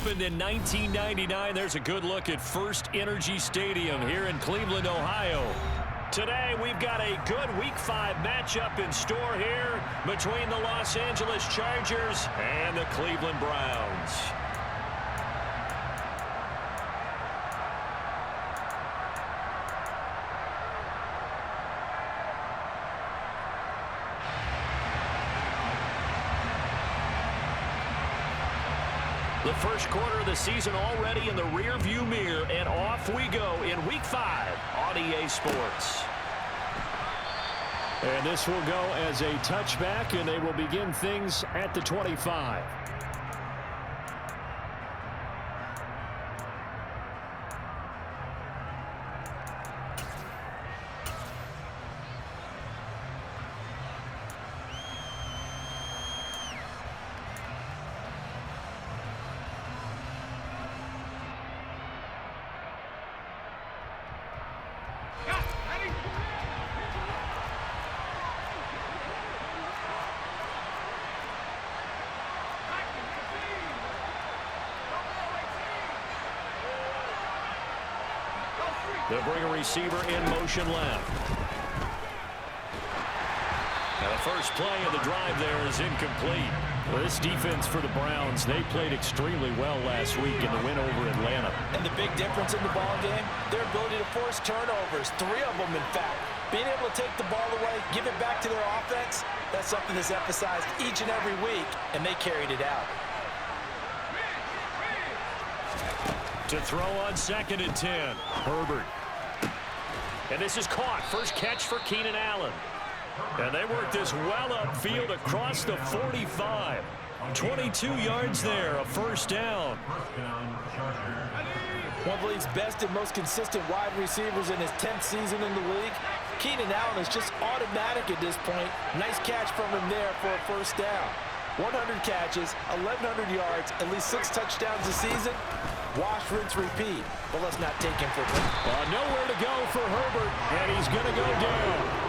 opened in 1999. There's a good look at First Energy Stadium here in Cleveland, Ohio. Today, we've got a good Week 5 matchup in store here between the Los Angeles Chargers and the Cleveland Browns. The first quarter of the season already in the rearview mirror, and off we go in Week 5 on EA Sports. And this will go as a touchback, and they will begin things at the 25. They'll bring a receiver in motion left. Now the first play of the drive there is incomplete. Well, this defense for the Browns, they played extremely well last week in the win over Atlanta. And the big difference in the ball game, their ability to force turnovers, 3 of them in fact. Being able to take the ball away, give it back to their offense, that's something that's emphasized each and every week, and they carried it out. To throw on 2nd and 10, Herbert. And this is caught. First catch for Keenan Allen. And they work this well upfield across the 45. 22 yards there, a first down. One of the league's best and most consistent wide receivers in his 10th season in the league. Keenan Allen is just automatic at this point. Nice catch from him there for a first down. 100 catches, 1,100 yards, at least 6 touchdowns a season. Wash, rinse, repeat. But let's not take him for granted. Nowhere to go for Herbert, and he's going to go down.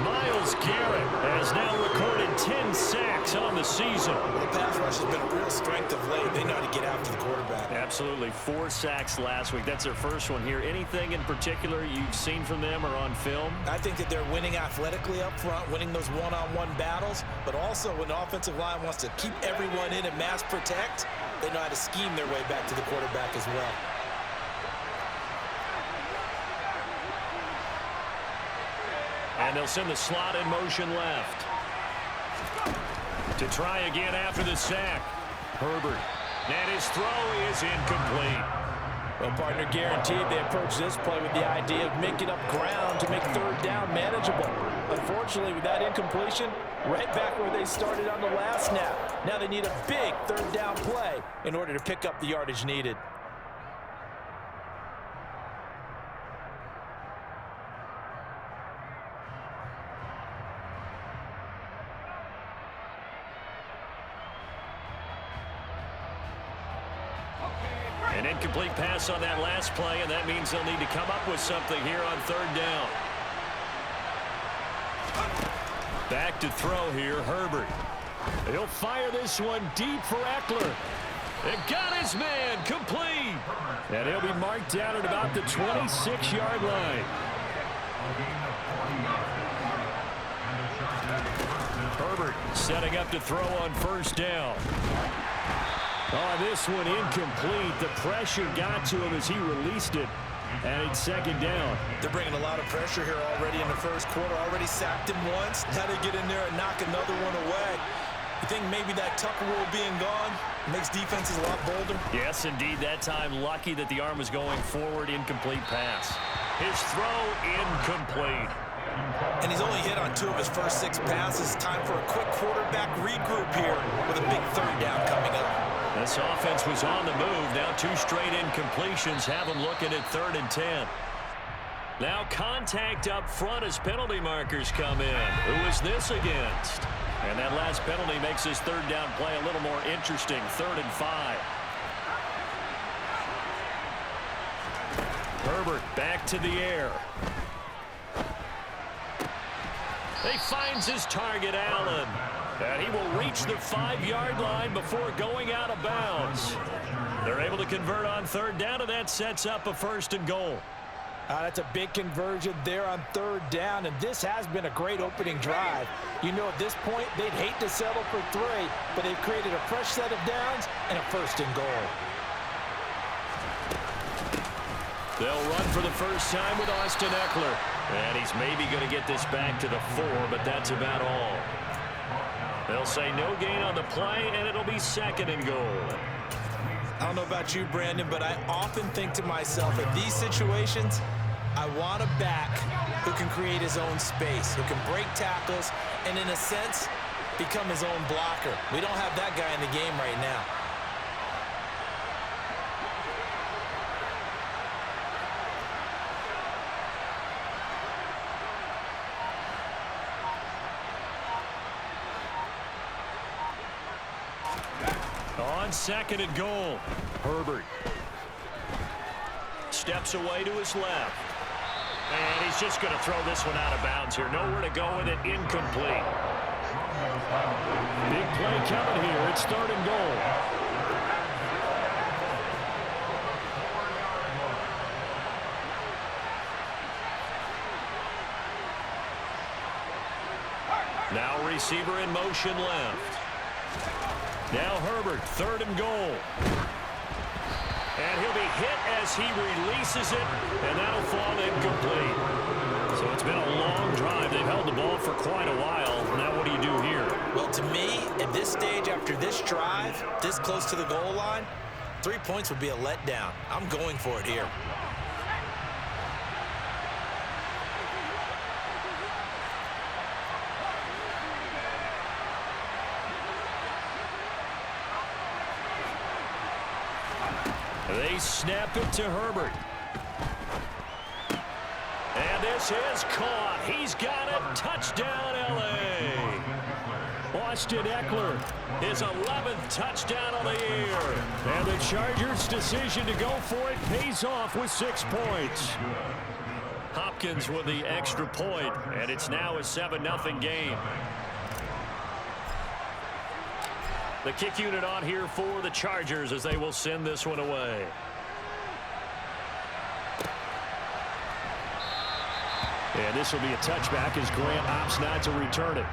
Myles Garrett has now recorded 10 sacks on the season. The pass rush has been a real strength of late. They know how to get after the quarterback. Absolutely. 4 sacks last week. That's their first one here. Anything in particular you've seen from them or on film? I think that they're winning athletically up front, winning those one-on-one battles, but also when the offensive line wants to keep everyone in and mass protect, they know how to scheme their way back to the quarterback as well. And they'll send the slot in motion left. To try again after the sack. Herbert. And his throw is incomplete. Well, partner, guaranteed they approach this play with the idea of making up ground to make 3rd down manageable. Unfortunately, with that incompletion, right back where they started on the last snap. Now they need a big 3rd down play in order to pick up the yardage needed. An incomplete pass on that last play, and that means they'll need to come up with something here on 3rd down. Back to throw here, Herbert. He'll fire this one deep for Eckler. It got his man, complete. And he'll be marked down at about the 26-yard line. Herbert setting up to throw on 1st down. Oh, this one incomplete. The pressure got to him as he released it. And it's 2nd down. They're bringing a lot of pressure here already in the first quarter. Already sacked him once. Now they get in there and knock another one away. You think maybe that Tucker rule being gone makes defenses a lot bolder? Yes, indeed. That time, lucky that the arm was going forward. Incomplete pass. His throw incomplete. And he's only hit on 2 of his first 6 passes. Time for a quick quarterback regroup here with a big 3rd down coming up. This offense was on the move. Now 2 straight incompletions have them looking at 3rd and 10. Now contact up front as penalty markers come in. Who is this against? And that last penalty makes this 3rd down play a little more interesting. 3rd and 5. Herbert back to the air. He finds his target, Allen. And he will reach the 5-yard line before going out of bounds. They're able to convert on third down, and that sets up a 1st and goal. That's a big conversion there on third down, and this has been a great opening drive. You know, at this point, they'd hate to settle for 3, but they've created a fresh set of downs and a 1st and goal. They'll run for the first time with Austin Eckler. And he's maybe going to get this back to the 4, but that's about all. They'll say no gain on the play, and it'll be 2nd and goal. I don't know about you, Brandon, but I often think to myself, in these situations, I want a back who can create his own space, who can break tackles, and in a sense, become his own blocker. We don't have that guy in the game right now. On 2nd and goal, Herbert steps away to his left. And he's just going to throw this one out of bounds here. Nowhere to go with it. Incomplete. Big play coming here. It's 3rd and goal. Now receiver in motion left. Now Herbert, 3rd and goal. And he'll be hit as he releases it, and that'll fall incomplete. So it's been a long drive. They've held the ball for quite a while. Now what do you do here? Well, to me, at this stage, after this drive, this close to the goal line, 3 points would be a letdown. I'm going for it here. They snap it to Herbert. And this is caught. He's got it. Touchdown, L.A. Austin Eckler, his 11th touchdown of the year. And the Chargers' decision to go for it pays off with 6 points. Hopkins with the extra point, and it's now a 7-0 game. The kick unit on here for the Chargers as they will send this one away. And this will be a touchback as Grant opts not to return it.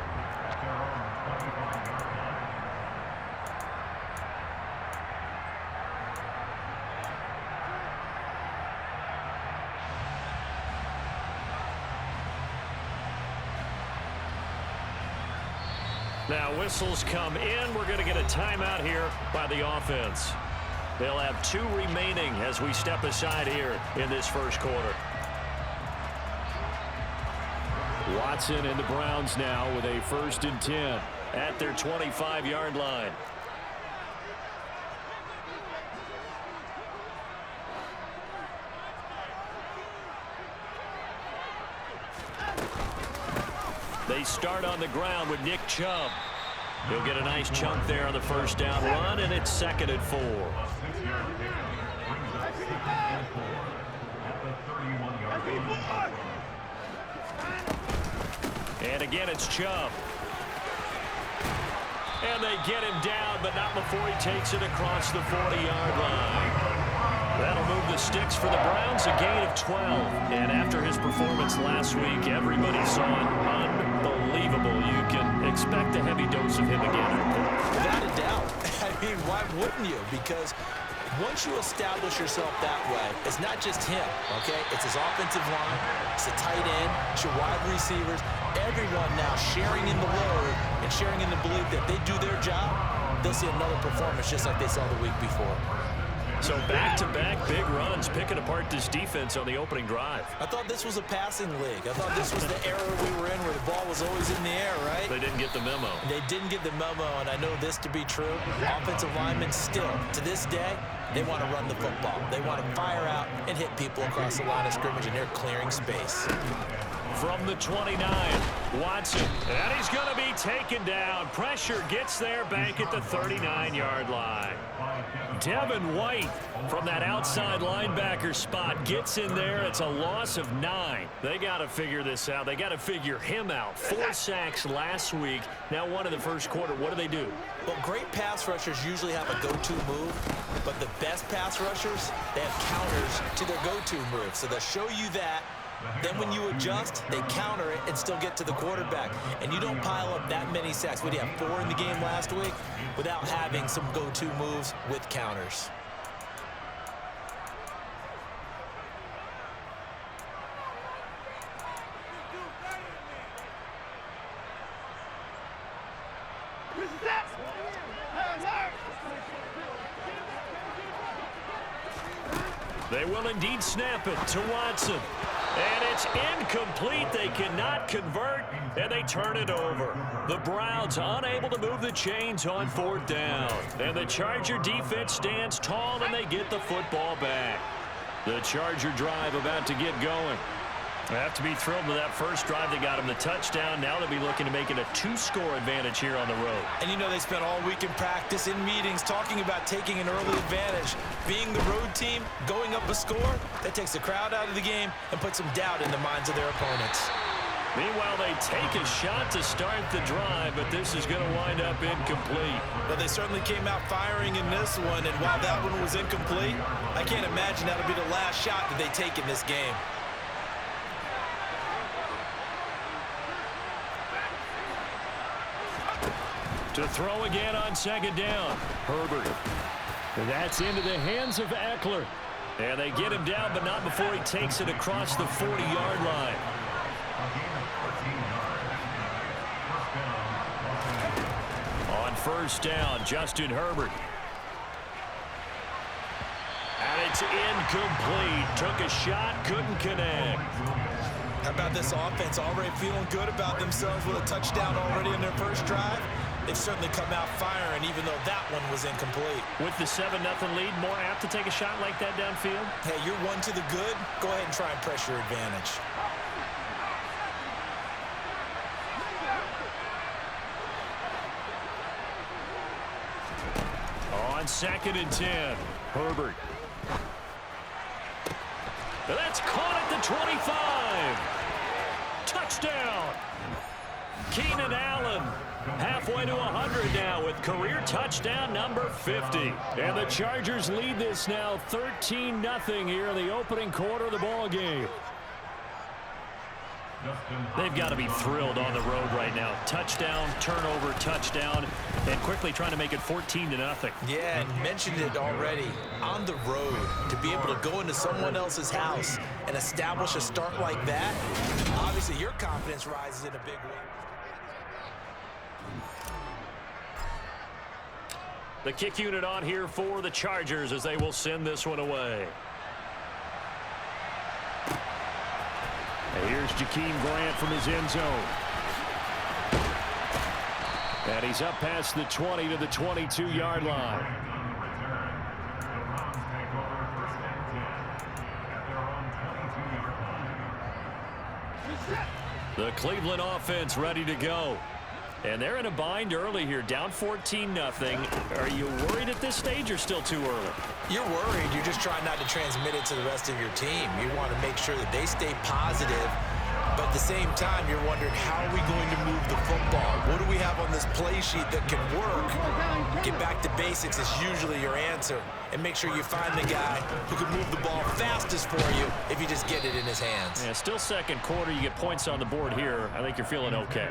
Now whistles come in. We're going to get a timeout here by the offense. They'll have 2 remaining as we step aside here in this first quarter. Watson and the Browns now with a 1st and 10 at their 25-yard line. They start on the ground with Nick Chubb. He'll get a nice chunk there on the first down run, and it's 2nd and 4. And again, it's Chubb. And they get him down, but not before he takes it across the 40-yard line. That'll move the sticks for the Browns, a gain of 12. And after his performance last week, everybody saw it unbelievable. You can expect a heavy dose of him again. Without a doubt. I mean, why wouldn't you? Because once you establish yourself that way, it's not just him, okay? It's his offensive line, it's the tight end, it's your wide receivers, everyone now sharing in the load and sharing in the belief that they do their job, they'll see another performance just like they saw the week before. So back-to-back big runs, picking apart this defense on the opening drive. I thought this was a passing league. I thought this was the era we were in where the ball was always in the air, right? They didn't get the memo. They didn't get the memo, and I know this to be true. Offensive linemen still, to this day, they want to run the football. They want to fire out and hit people across the line of scrimmage, and they're clearing space. from the 29. Watson, and he's going to be taken down. Pressure gets there back at the 39-yard line. Devin White from that outside linebacker spot gets in there. It's a loss of 9. They got to figure this out. They got to figure him out. 4 sacks last week. Now 1 in the first quarter. What do? Well, great pass rushers usually have a go-to move, but the best pass rushers, they have counters to their go-to move. So they'll show you that. Then when you adjust, they counter it and still get to the quarterback. And you don't pile up that many sacks. What do you have, 4 in the game last week? Without having some go-to moves with counters. They will indeed snap it to Watson. And it's incomplete. They cannot convert, and they turn it over. The Browns unable to move the chains on 4th down. And the Charger defense stands tall, and they get the football back. The Charger drive about to get going. They have to be thrilled with that first drive. They got them the touchdown. Now they'll be looking to make it a 2-score advantage here on the road. And you know they spent all week in practice, in meetings, talking about taking an early advantage. Being the road team, going up a score, that takes the crowd out of the game and puts some doubt in the minds of their opponents. Meanwhile, they take a shot to start the drive, but this is going to wind up incomplete. Well, they certainly came out firing in this one, and while that one was incomplete, I can't imagine that'll be the last shot that they take in this game. To throw again on 2nd down. Herbert. And that's into the hands of Eckler. And they get him down, but not before he takes it across the 40-yard line. On 1st down, Justin Herbert. And it's incomplete. Took a shot, couldn't connect. How about this offense already feeling good about themselves with a touchdown already in their first drive? They've certainly come out firing, even though that one was incomplete. With the 7-0 lead, more apt to take a shot like that downfield? Hey, you're 1 to the good. Go ahead and try and press your advantage. On 2nd and 10, Herbert. That's caught at the 25. Touchdown. Keenan Allen. Halfway to 100 now with career touchdown number 50. And the Chargers lead this now 13-0 here in the opening quarter of the ball game. They've got to be thrilled on the road right now. Touchdown, turnover, touchdown, and quickly trying to make it 14-0. Yeah, and mentioned it already. On the road, to be able to go into someone else's house and establish a start like that, obviously your confidence rises in a big way. The kick unit on here for the Chargers as they will send this one away. And here's Jakeem Grant from his end zone. And he's up past the 20 to the 22-yard line. The Cleveland offense ready to go. And they're in a bind early here, down 14-0. Are you worried at this stage or still too early? You're worried. You're just trying not to transmit it to the rest of your team. You want to make sure that they stay positive. But at the same time, you're wondering, how are we going to move the football? What do we have on this play sheet that can work? Get back to basics is usually your answer. And make sure you find the guy who can move the ball fastest for you if you just get it in his hands. Yeah, still 2nd quarter. You get points on the board here. I think you're feeling okay.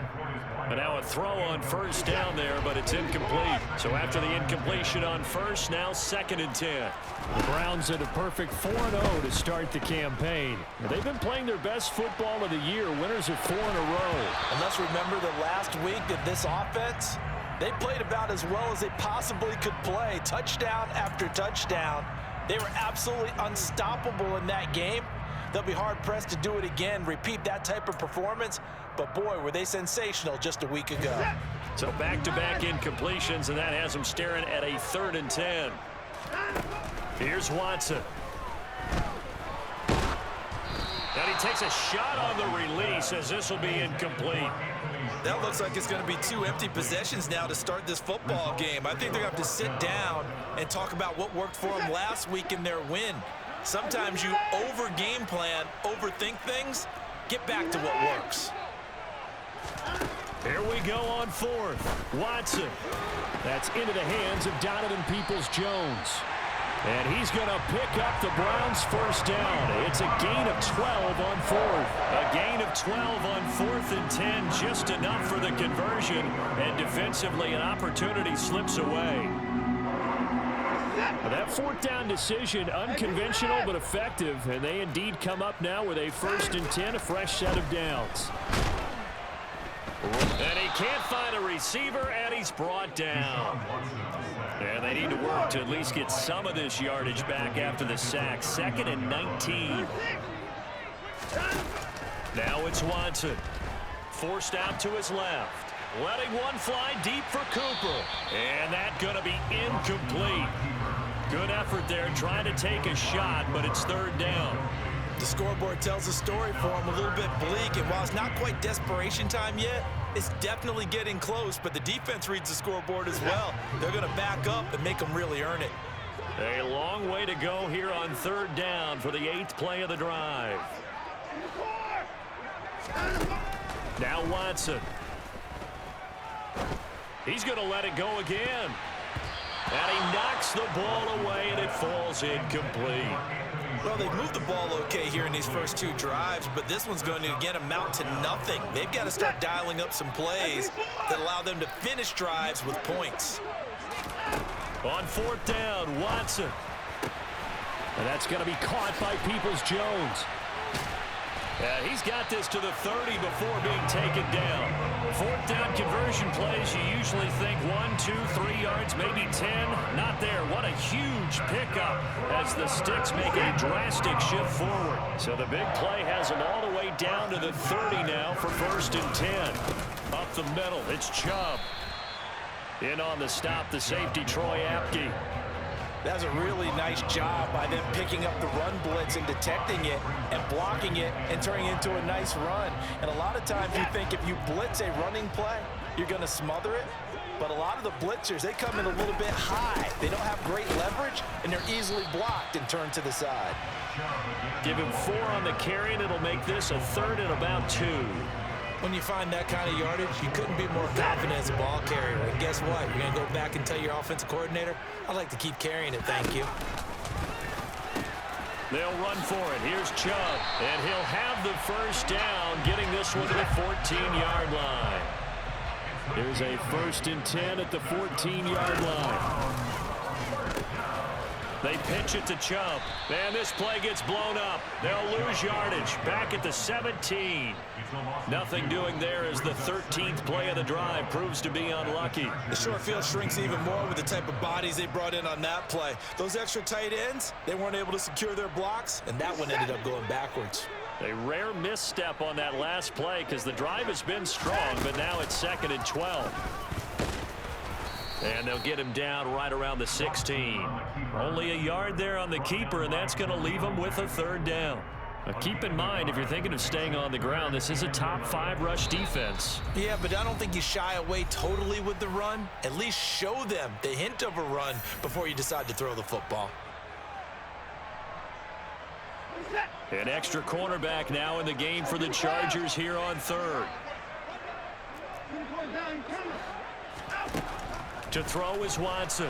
But now a throw on 1st down there, but it's incomplete. So after the incompletion on 1st, now 2nd and 10. The Browns at a perfect 4-0 to start the campaign. They've been playing their best football of the year, winners of 4 in a row. And let's remember that last week that this offense, they played about as well as they possibly could play, touchdown after touchdown. They were absolutely unstoppable in that game. They'll be hard-pressed to do it again, repeat that type of performance. But, boy, were they sensational just a week ago. So back-to-back incompletions, and that has them staring at a 3rd and 10. Here's Watson. And he takes a shot on the release as this will be incomplete. That looks like it's going to be 2 empty possessions now to start this football game. I think they're going to have to sit down and talk about what worked for them last week in their win. Sometimes you over-game plan, overthink things. Get back to what works. Here we go on 4th. Watson. That's into the hands of Donovan Peoples-Jones. And he's going to pick up the Browns' first down. It's a gain of 12 on 4th. A gain of 12 on 4th and 10, just enough for the conversion. And defensively, an opportunity slips away. Well, that 4th down decision, unconventional but effective. And they indeed come up now with a 1st and 10, a fresh set of downs. And he can't find a receiver, and he's brought down. And they need to work to at least get some of this yardage back after the sack. 2nd and 19. Now it's Watson. Forced out to his left. Letting one fly deep for Cooper. And that's going to be incomplete. Good effort there, trying to take a shot, but it's 3rd down. The scoreboard tells a story for him, a little bit bleak, and while it's not quite desperation time yet, it's definitely getting close, but the defense reads the scoreboard as well. They're going to back up and make them really earn it. A long way to go here on 3rd down for the 8th play of the drive. Now Watson. He's going to let it go again. And he knocks the ball away, and it falls incomplete. Well, they've moved the ball okay here in these first 2 drives, but this one's going to, again, amount to nothing. They've got to start dialing up some plays that allow them to finish drives with points. On 4th down, Watson. And that's going to be caught by Peoples-Jones. Yeah, he's got this to the 30 before being taken down. 4th down conversion plays, you usually think 1, 2, 3 yards, maybe 10. Not there. What a huge pickup as the Sticks make a drastic shift forward. So the big play has them all the way down to the 30 now for 1st and 10. Up the middle, it's Chubb. In on the stop, the safety, Troy Apke. That's a really nice job by them picking up the run blitz and detecting it and blocking it and turning it into a nice run. And a lot of times you think if you blitz a running play, you're going to smother it. But a lot of the blitzers, they come in a little bit high. They don't have great leverage, and they're easily blocked and turned to the side. Give him 4 on the carry, and it'll make this a 3rd and about 2. When you find that kind of yardage, you couldn't be more confident as a ball carrier. And guess what? You're going to go back and tell your offensive coordinator, I'd like to keep carrying it, thank you. They'll run for it. Here's Chubb, and he'll have the first down, getting this one to the 14-yard line. There's a 1st and 10 at the 14-yard line. They pitch it to Chubb, and this play gets blown up. They'll lose yardage. Back at the 17. Nothing doing there as the 13th play of the drive proves to be unlucky. The short field shrinks even more with the type of bodies they brought in on that play. Those extra tight ends, they weren't able to secure their blocks, and that one ended up going backwards. A rare misstep on that last play because the drive has been strong, but now it's 2nd and 12. And they'll get him down right around the 16. Only a yard there on the keeper, and that's going to leave him with a 3rd down. Now keep in mind, if you're thinking of staying on the ground, this is a top 5 rush defense. Yeah, but I don't think you shy away totally with the run. At least show them the hint of a run before you decide to throw the football. An extra cornerback now in the game for the Chargers here on 3rd. To throw is Watson.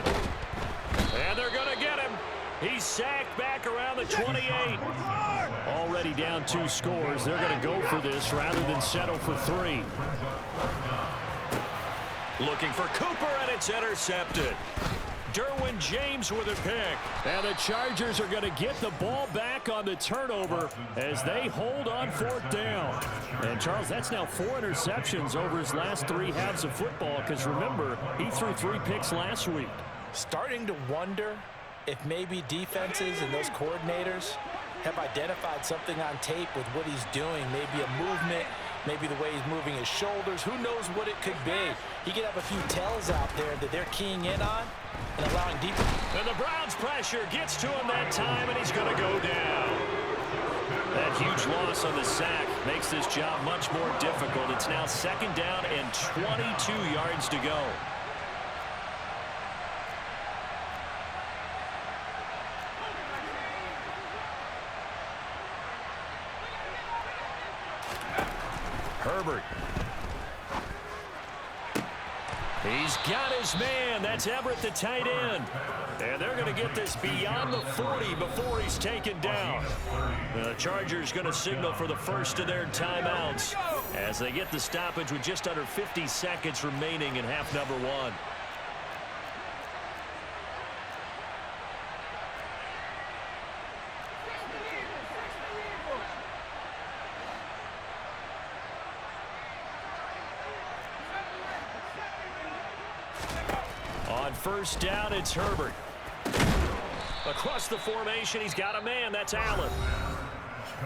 And they're going to get him. He's sacked back around the 28. Already down 2 scores. They're going to go for this rather than settle for 3. Looking for Cooper, and it's intercepted. Derwin James with a pick. And the Chargers are going to get the ball back on the turnover as they hold on 4th down. And, Charles, that's now 4 interceptions over his last 3 halves of football because, remember, he threw 3 picks last week. Starting to wonder if maybe defenses and those coordinators have identified something on tape with what he's doing, maybe a movement, maybe the way he's moving his shoulders. Who knows what it could be? He could have a few tells out there that they're keying in on and allowing deep. And the Browns pressure gets to him that time, and he's going to go down. That huge loss on the sack makes this job much more difficult. It's now 2nd down and 22 yards to go. Herbert. He's got his man. That's Everett, the tight end. And they're going to get this beyond the 40 before he's taken down. The Chargers going to signal for the first of their timeouts as they get the stoppage with just under 50 seconds remaining in half number 1. On 1st down, it's Herbert. Across the formation, he's got a man. That's Allen.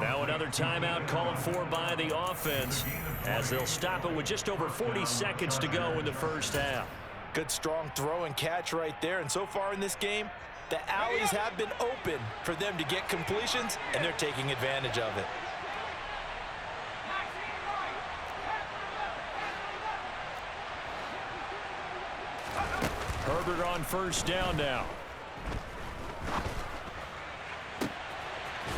Now another timeout called for by the offense as they'll stop it with just over 40 seconds to go in the first half. Good strong throw and catch right there. And so far in this game, the alleys have been open for them to get completions, and they're taking advantage of it. Herbert on 1st down now.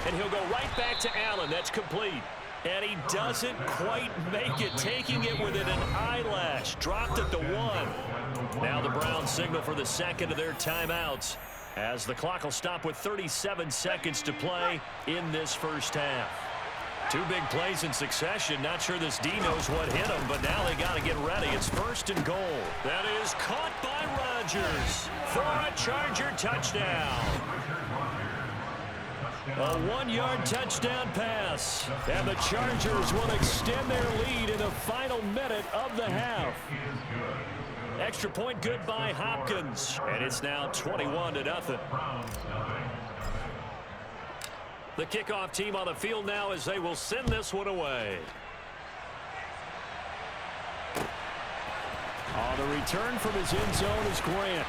And he'll go right back to Allen. That's complete. And he doesn't quite make it, taking it within an eyelash. Dropped at the 1. Now the Browns signal for the 2nd of their timeouts as the clock will stop with 37 seconds to play in this first half. 2 big plays in succession. Not sure this D knows what hit him, but now they got to get ready. It's 1st and goal. That is caught by Rodgers for a Charger touchdown. A 1-yard touchdown pass. And the Chargers will extend their lead in the final minute of the half. Extra point good by Hopkins. And it's now 21-0. The kickoff team on the field now as they will send this one away. On the return from his end zone is Grant.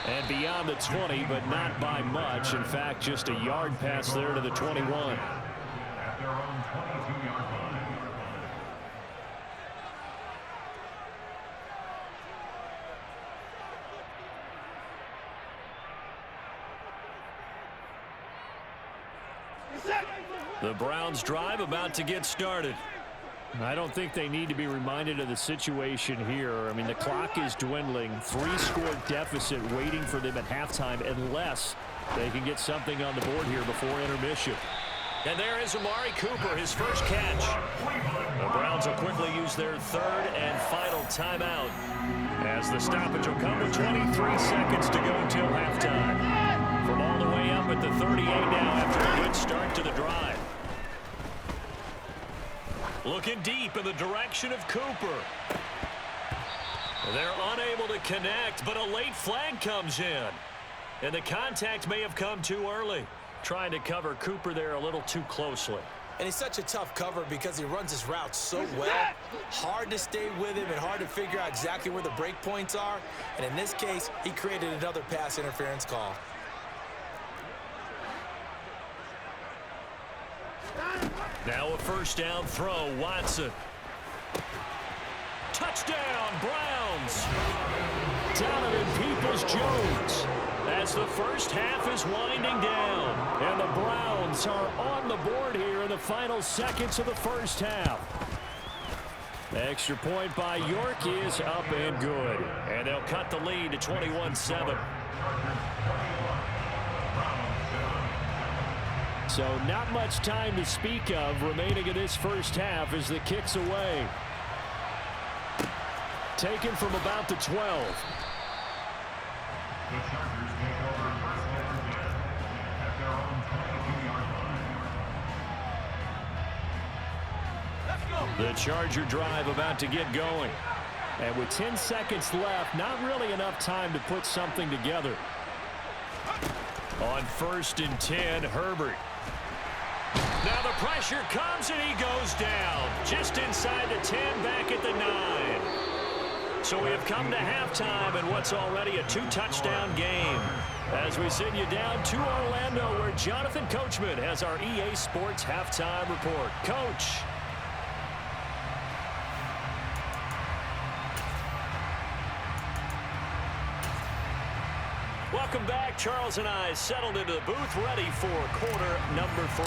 And beyond the 20, but not by much. In fact, just a yard pass there to the 21. At their own 22-yard line. The Browns drive about to get started. I don't think they need to be reminded of the situation here. I mean, the clock is dwindling. 3-score deficit waiting for them at halftime unless they can get something on the board here before intermission. And there is Amari Cooper, his first catch. The Browns will quickly use their 3rd and final timeout as the stoppage will come with 23 seconds to go until halftime. From all the way up at the 38 now after a good start to the drive. Looking deep in the direction of Cooper. They're unable to connect, but a late flag comes in. And the contact may have come too early. Trying to cover Cooper there a little too closely. And he's such a tough cover because he runs his route so well. Hard to stay with him and hard to figure out exactly where the break points are. And in this case, he created another pass interference call. Now a 1st down throw, Watson. Touchdown, Browns. Donovan Peoples-Jones as the first half is winding down. And the Browns are on the board here in the final seconds of the first half. The extra point by York is up and good. And they'll cut the lead to 21-7. So not much time to speak of remaining in this first half as the kick's away. Taken from about the 12. The Chargers take over first down again at their own 22-yard line. The Charger drive about to get going. And with 10 seconds left, not really enough time to put something together. On 1st and 10, Herbert. Now the pressure comes and he goes down. Just inside the 10, back at the 9. So we have come to halftime in what's already a 2-touchdown game. As we send you down to Orlando, where Jonathan Coachman has our EA Sports halftime report. Coach. Welcome back. Charles and I settled into the booth, ready for quarter number 3.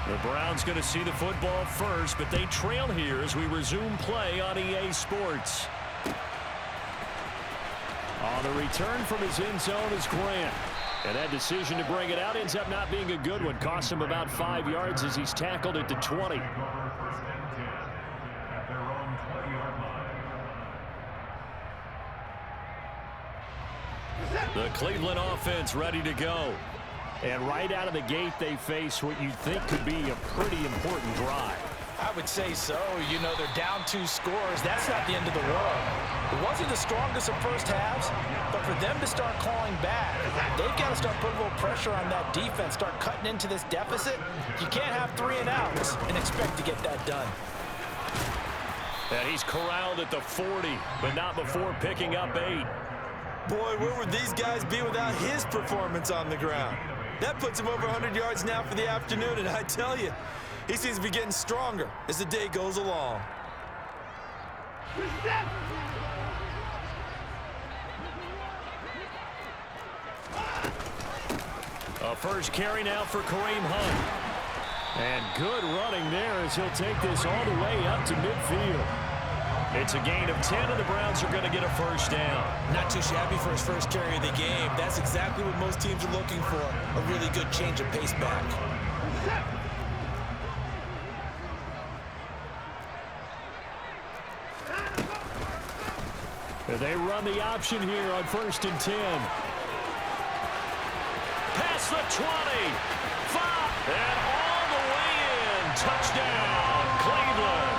The Browns going to see the football first, but they trail here as we resume play on EA Sports. On the return from his end zone is Grant. And that decision to bring it out ends up not being a good one. Costs him about 5 yards as he's tackled at the 20. The Cleveland offense ready to go. And right out of the gate, they face what you'd think could be a pretty important drive. I would say so. You know, they're down 2 scores. That's not the end of the world. It wasn't the strongest of first halves, but for them to start clawing back, they've got to start putting a little pressure on that defense, start cutting into this deficit. You can't have 3 and outs and expect to get that done. And he's corralled at the 40, but not before picking up 8. Boy, where would these guys be without his performance on the ground? That puts him over 100 yards now for the afternoon, and I tell you, he seems to be getting stronger as the day goes along. A first carry now for Kareem Hunt. And good running there as he'll take this all the way up to midfield. It's a gain of 10, and the Browns are going to get a first down. Not too shabby for his first carry of the game. That's exactly what most teams are looking for, a really good change of pace back. They run the option here on 1st and 10. Past the 20. 5. And all the way in. Touchdown, Cleveland.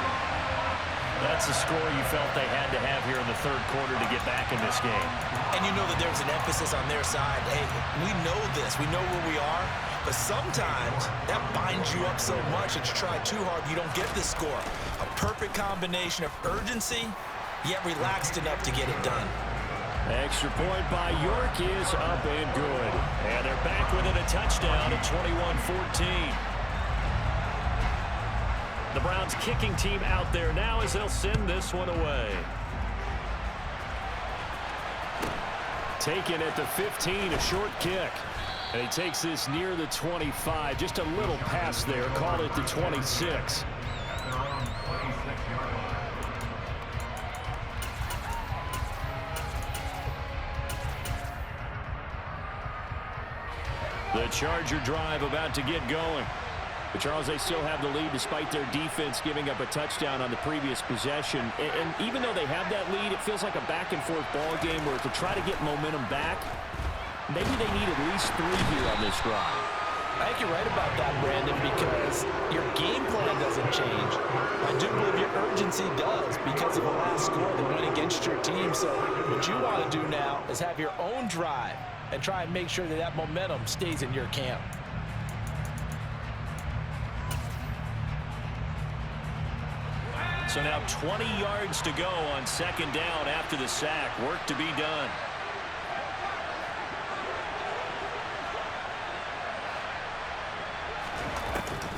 That's the score you felt they had to have here in the 3rd quarter to get back in this game. And you know that there's an emphasis on their side. Hey, we know this. We know where we are. But sometimes that binds you up so much that you try too hard, you don't get this score. A perfect combination of urgency, yet relaxed enough to get it done. Extra point by York is up and good. And they're back within a touchdown at 21-14. The Browns kicking team out there now as they'll send this one away. Taken at the 15, a short kick. And he takes this near the 25. Just a little pass there. Called it the 26. The Charger drive about to get going. But Charles, they still have the lead despite their defense giving up a touchdown on the previous possession. And even though they have that lead, it feels like a back-and-forth ball game where to try to get momentum back, maybe they need at least 3 here on this drive. I think you're right about that, Brandon, because your game plan doesn't change. I do believe your urgency does because of the last score that went against your team. So what you want to do now is have your own drive and try and make sure that that momentum stays in your camp. So now 20 yards to go on 2nd down after the sack. Work to be done.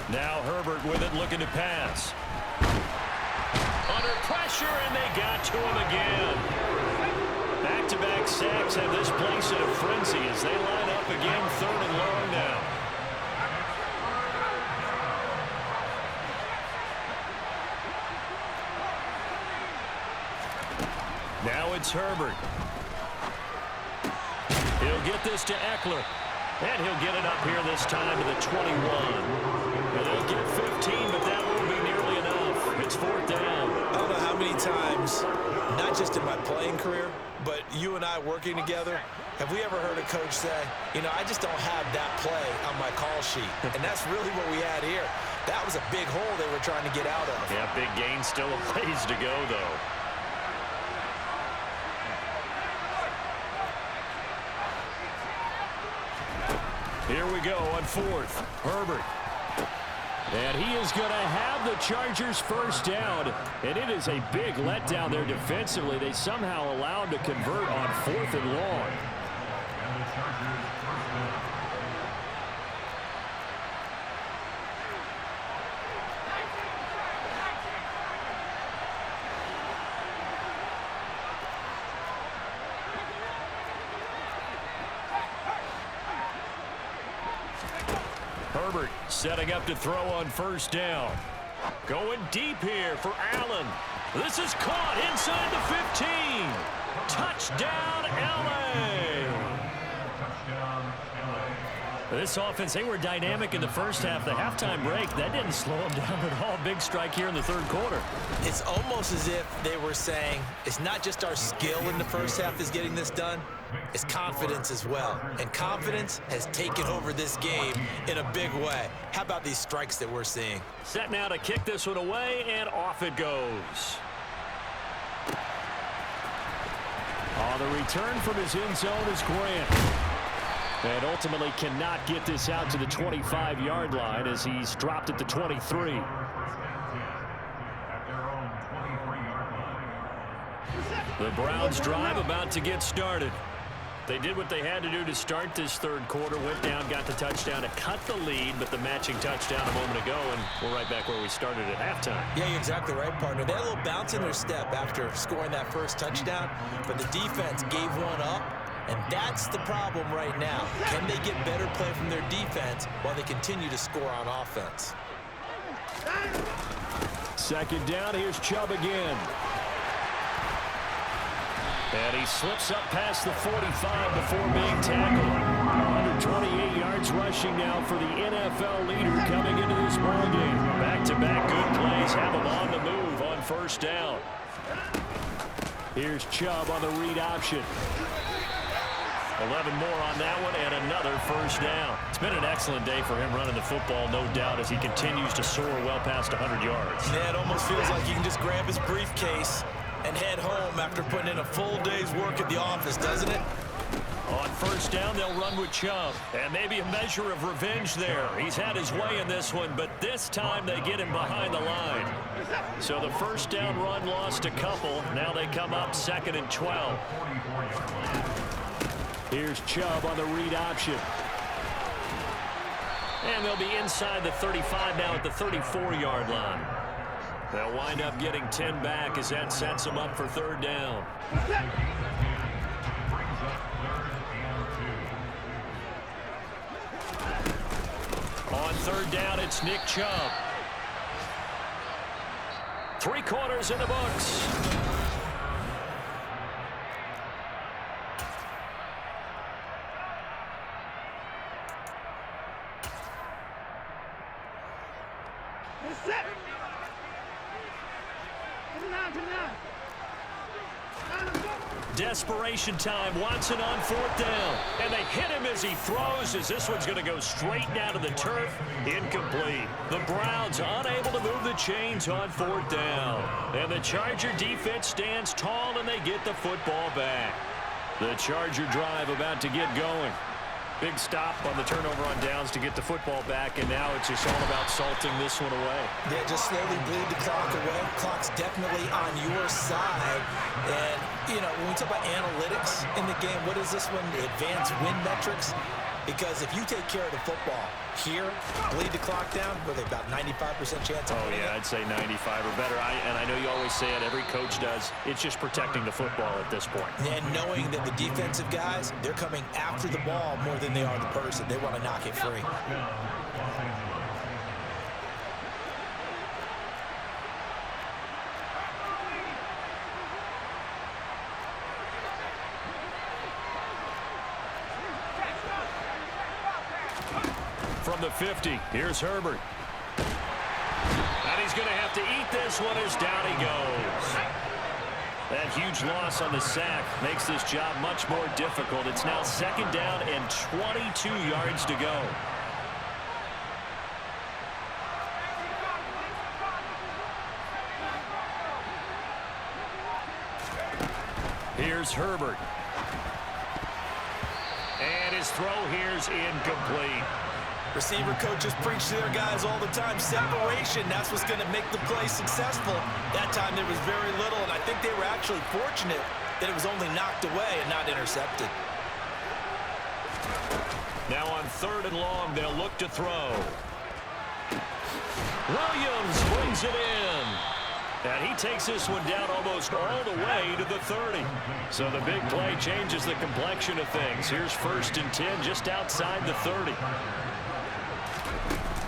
Now Herbert with it, looking to pass. Under pressure, and they got to him again. Back-to-back sacks have this place in a frenzy as they line up again, 3rd and long now. Now it's Herbert. He'll get this to Eckler. And he'll get it up here this time to the 21. And they'll get 15, but that won't be nearly enough. It's 4th down. I don't know how many times, not just in my playing career, but you and I working together, have we ever heard a coach say, you know, I just don't have that play on my call sheet. And that's really what we had here. That was a big hole they were trying to get out of. Yeah, big gain, still a ways to go, though. Here we go on 4th. Herbert. And he is going to have the Chargers first down. And it is a big letdown there defensively. They somehow allow him to convert on 4th and long. And the Chargers first down. Herbert setting up to throw on first down. Going deep here for Allen. This is caught inside the 15. Touchdown, L.A. Touchdown, LA. This offense, they were dynamic in the first half. The halftime break, that didn't slow them down at all. Big strike here in the third quarter. It's almost as if they were saying, it's not just our skill in the first half that's getting this done, it's confidence as well. And confidence has taken over this game in a big way. How about these strikes that we're seeing? Set now to kick this one away, and off it goes. The return from his end zone is Grant. And ultimately cannot get this out to the 25-yard line as he's dropped at the 23. First and 10 at their own 23-yard line. The Browns drive about to get started. They did what they had to do to start this third quarter, went down, got the touchdown to cut the lead, but the matching touchdown a moment ago, and we're right back where we started at halftime. Yeah, you're exactly right, partner. They had a little bounce in their step after scoring that first touchdown, but the defense gave one up, and that's the problem right now. Can they get better play from their defense while they continue to score on offense? Second down, here's Chubb again. And he slips up past the 45 before being tackled. 128 yards rushing now for the NFL leader coming into this ballgame. Back-to-back good plays have him on the move on first down. Here's Chubb on the read option. 11 more on that one, and another first down. It's been an excellent day for him running the football, no doubt, as he continues to soar well past 100 yards. Yeah, it almost feels like you can just grab his briefcase and head home after putting in a full day's work at the office, doesn't it? On first down, they'll run with Chubb. And maybe a measure of revenge there. He's had his way in this one, but this time they get him behind the line. So the first down run lost a couple. Now they come up 2nd and 12. Here's Chubb on the read option. And they'll be inside the 35 now at the 34-yard line. They'll wind up getting 10 back as that sets them up for third down. On third down, it's Nick Chubb. 3 quarters in the books. Desperation time. Watson on 4th down. And they hit him as he throws, as this one's going to go straight down to the turf. Incomplete. The Browns unable to move the chains on 4th down. And the Charger defense stands tall, and they get the football back. The Charger drive about to get going. Big stop on the turnover on downs to get the football back, and now it's just all about salting this one away. Yeah, just slowly bleed the clock away. Clock's definitely on your side. And, you know, when we talk about analytics in the game, what is this one? The advanced win metrics? Because if you take care of the football here, bleed the clock down, with about 95% chance of winning. I'd say 95 or better. And I know you always say it, every coach does. It's just protecting the football at this point. And knowing that the defensive guys, they're coming after the ball more than they are the person. They want to knock it free. From the 50, here's Herbert. And he's going to have to eat this one as down he goes. That huge loss on the sack makes this job much more difficult. It's now 2nd down and 22 yards to go. Here's Herbert. And his throw here's incomplete. Receiver coaches preach to their guys all the time. Separation, that's what's going to make the play successful. That time there was very little, and I think they were actually fortunate that it was only knocked away and not intercepted. Now on 3rd and long, they'll look to throw. Williams brings it in. And he takes this one down almost all the way to the 30. So the big play changes the complexion of things. Here's 1st and 10 just outside the 30.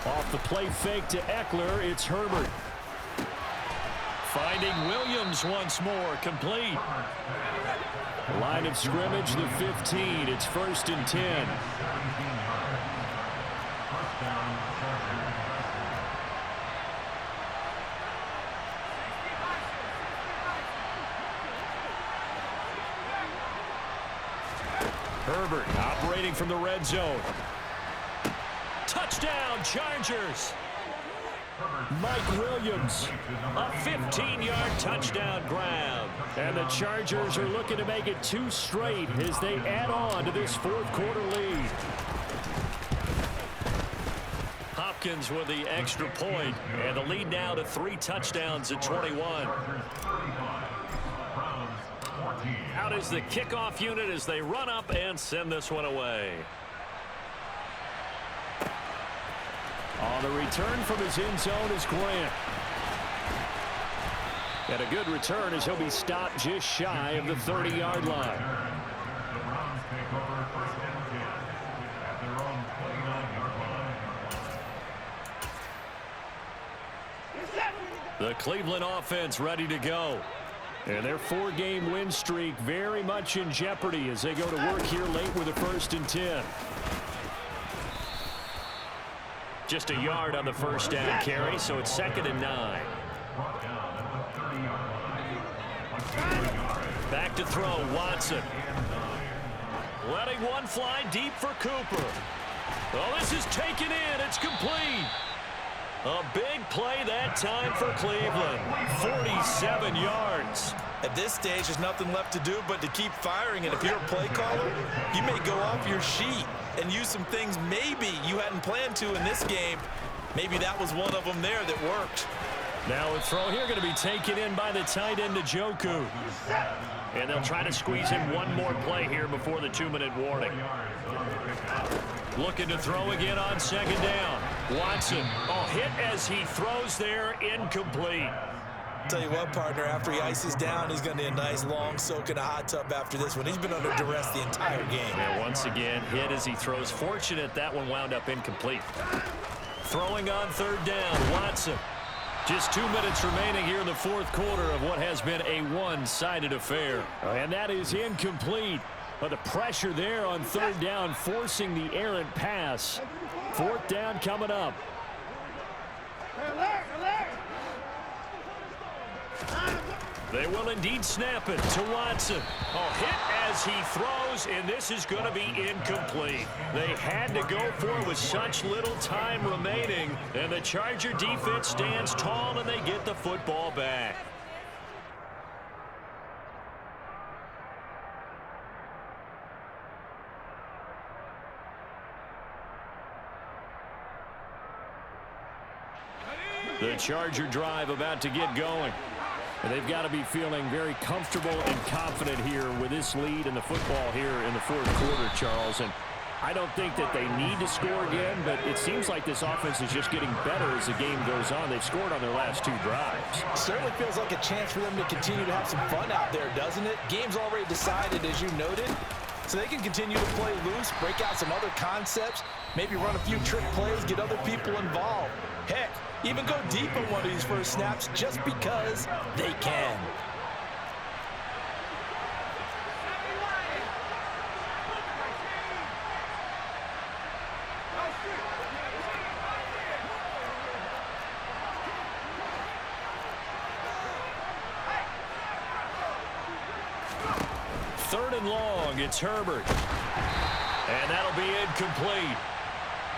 Off the play fake to Eckler, it's Herbert. Finding Williams once more, complete. Line of scrimmage, the 15. It's 1st and 10. Herbert operating from the red zone. Touchdown, Chargers. Mike Williams. A 15-yard touchdown grab. And the Chargers are looking to make it 2 straight as they add on to this 4th quarter lead. Hopkins with the extra point, and the lead now to 3 touchdowns at 21. Out is the kickoff unit as they run up and send this one away. On the return from his end zone is Grant. And a good return as he'll be stopped just shy of the 30-yard line. The Browns take over 1st and 10 at their own 29-yard line. The Cleveland offense ready to go. And their 4-game win streak very much in jeopardy as they go to work here late with a 1st and 10. Just a yard on the 1st down carry, so it's 2nd and 9. Back to throw, Watson. Letting one fly deep for Cooper. Well, this is taken in. It's complete. A big play that time for Cleveland. 47 yards. At this stage, there's nothing left to do but to keep firing. And if you're a play caller, you may go off your sheet and use some things maybe you hadn't planned to in this game. Maybe that was one of them there that worked. Now a throw here going to be taken in by the tight end, Njoku. And they'll try to squeeze in one more play here before the 2-minute warning. Looking to throw again on 2nd down. Watson, hit as he throws there, incomplete. Tell you what, partner, after he ices down, he's going to need a nice long soak in a hot tub after this one. He's been under duress the entire game. And once again, hit as he throws. Fortunate that one wound up incomplete. Throwing on 3rd down, Watson. Just 2 minutes remaining here in the 4th quarter of what has been a one-sided affair. And that is incomplete. But the pressure there on 3rd down, forcing the errant pass. 4th down coming up. They will indeed snap it to Watson. Hit as he throws, and this is going to be incomplete. They had to go for it with such little time remaining, and the Charger defense stands tall, and they get the football back. The Charger drive about to get going. And they've got to be feeling very comfortable and confident here with this lead in the football here in the 4th quarter, Charles. And I don't think that they need to score again, but it seems like this offense is just getting better as the game goes on. They've scored on their last 2 drives. Certainly feels like a chance for them to continue to have some fun out there, doesn't it? Game's already decided, as you noted. So they can continue to play loose, break out some other concepts, maybe run a few trick plays, get other people involved. Heck, even go deep on one of these first snaps just because they can. Third and long, it's Herbert. And that'll be incomplete.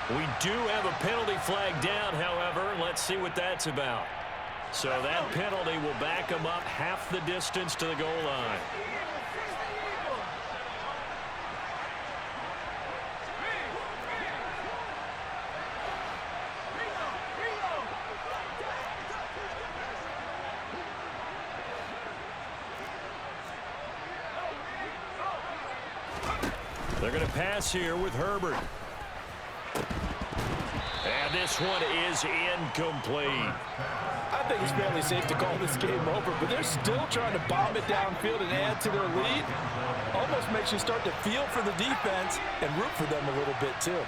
We do have a penalty flag down, however. Let's see what that's about. So that penalty will back them up half the distance to the goal line. They're going to pass here with Herbert. And this one is incomplete. I think it's fairly safe to call this game over, but they're still trying to bomb it downfield and add to their lead. Almost makes you start to feel for the defense and root for them a little bit too.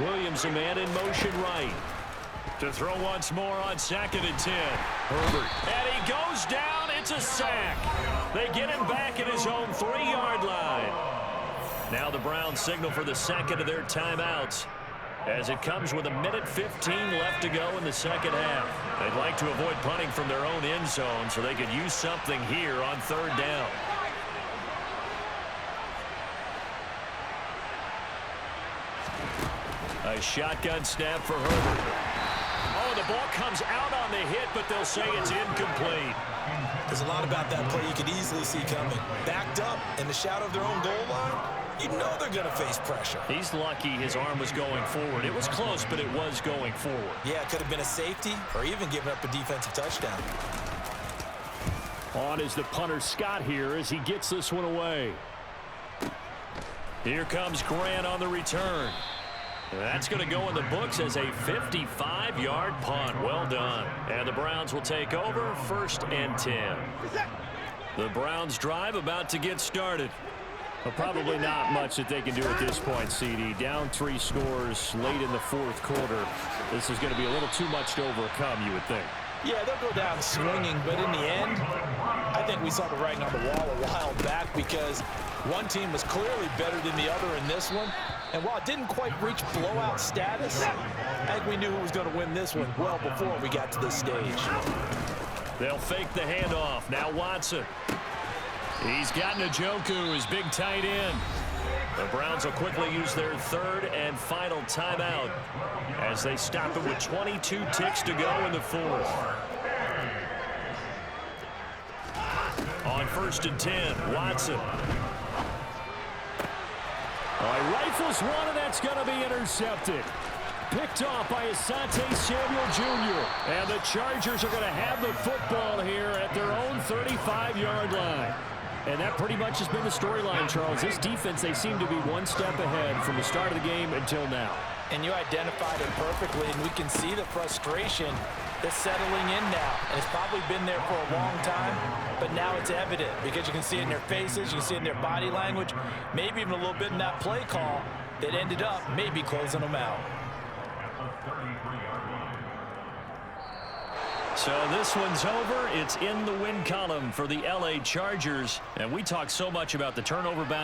Williams, a man in motion right. To throw once more on 2nd and 10. Herbert. And he goes down. It's a sack. They get him back at his own 3-yard line. Now the Browns signal for the second of their timeouts as it comes with 1:15 left to go in the second half. They'd like to avoid punting from their own end zone so they could use something here on 3rd down. A shotgun snap for Herbert. Oh, the ball comes out on the hit, but they'll say it's incomplete. There's a lot about that play you could easily see coming. Backed up in the shadow of their own goal line, you know they're going to face pressure. He's lucky his arm was going forward. It was close, but it was going forward. Yeah, it could have been a safety or even given up a defensive touchdown. On is the punter Scott here as he gets this one away. Here comes Grant on the return. That's going to go in the books as a 55-yard punt. Well done. And the Browns will take over 1st and 10. The Browns drive about to get started. Well, probably not much that they can do at this point, CD. Down 3 scores late in the 4th quarter. This is going to be a little too much to overcome, you would think. Yeah, they'll go down swinging, but in the end, I think we saw the writing on the wall a while back because one team was clearly better than the other in this one. And while it didn't quite reach blowout status, I think we knew who was going to win this one well before we got to this stage. They'll fake the handoff. Now Watson. He's got Njoku, his big tight end. The Browns will quickly use their 3rd and final timeout as they stop it with 22 ticks to go in the 4th. On 1st and 10, Watson. Rifles one, and that's going to be intercepted. Picked off by Asante Samuel Jr. And the Chargers are going to have the football here at their own 35-yard line. And that pretty much has been the storyline, Charles. This defense, they seem to be one step ahead from the start of the game until now. And you identified it perfectly, and we can see the frustration that's settling in now. And it's probably been there for a long time, but now it's evident because you can see it in their faces, you can see it in their body language, maybe even a little bit in that play call that ended up maybe closing them out. So this one's over. It's in the win column for the LA Chargers. And we talked so much about the turnover battle.